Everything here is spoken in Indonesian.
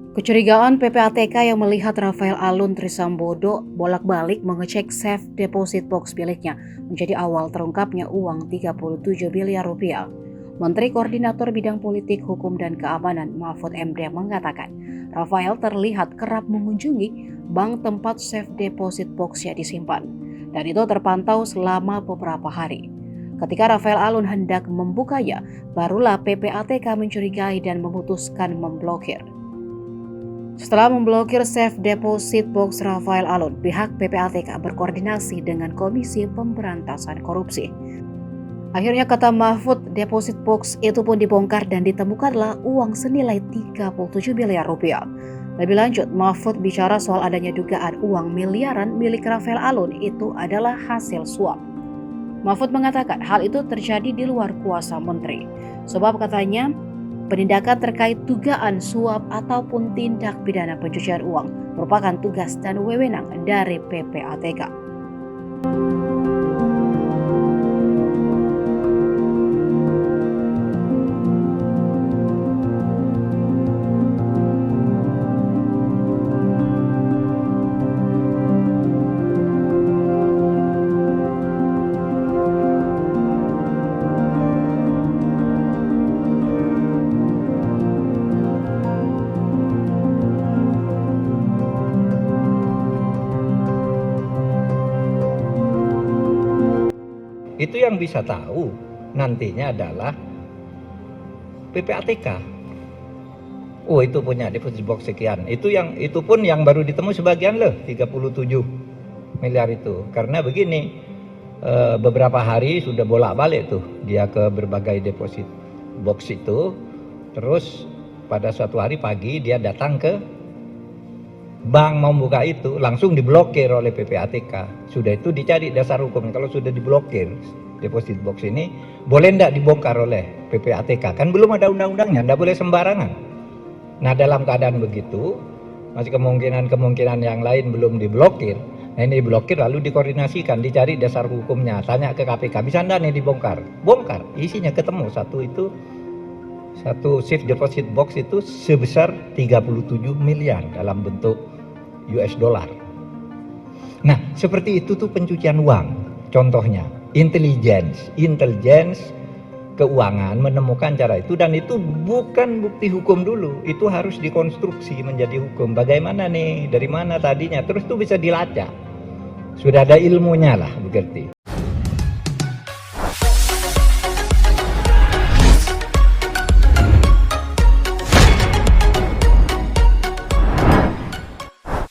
Kecurigaan PPATK yang melihat Rafael Alun Trisambodo bolak-balik mengecek safe deposit box miliknya menjadi awal terungkapnya uang 37 miliar rupiah. Menteri Koordinator Bidang Politik, Hukum dan Keamanan Mahfud MD mengatakan, Rafael terlihat kerap mengunjungi bank tempat safe deposit box-nya disimpan, dan itu terpantau selama beberapa hari. Ketika Rafael Alun hendak membukanya, barulah PPATK mencurigai dan memutuskan memblokir. Setelah memblokir safe deposit box Rafael Alun, pihak PPATK berkoordinasi dengan Komisi Pemberantasan Korupsi. Akhirnya, kata Mahfud, deposit box itu pun dibongkar dan ditemukanlah uang senilai 37 miliar rupiah. Lebih lanjut, Mahfud bicara soal adanya dugaan uang miliaran milik Rafael Alun itu adalah hasil suap. Mahfud mengatakan hal itu terjadi di luar kuasa menteri, sebab katanya penindakan terkait dugaan suap ataupun tindak pidana pencucian uang merupakan tugas dan wewenang dari PPATK. Itu yang bisa tahu nantinya adalah PPATK. Oh, itu punya deposit box sekian. Itu pun yang baru ditemu sebagian loh, 37 miliar itu. Karena begini, beberapa hari sudah bolak-balik tuh dia ke berbagai deposit box itu. Terus pada suatu hari pagi dia datang ke bank mau buka itu, langsung diblokir oleh PPATK. Sudah itu dicari dasar hukum, kalau sudah diblokir deposit box ini, boleh tidak dibongkar oleh PPATK? Kan belum ada undang-undangnya, tidak boleh sembarangan. Nah, dalam keadaan begitu, masih kemungkinan yang lain belum diblokir. Nah, ini diblokir lalu dikoordinasikan, dicari dasar hukumnya, tanya ke KPK, bisa tidak nih dibongkar? Bongkar, isinya ketemu satu safe deposit box itu sebesar 37 miliar dalam bentuk US dollar. Nah, seperti itu tuh pencucian uang. Contohnya, intelligence keuangan menemukan cara itu, dan itu bukan bukti hukum dulu, itu harus dikonstruksi menjadi hukum. Bagaimana nih, dari mana tadinya, terus itu bisa dilacak. Sudah ada ilmunya lah, begitu.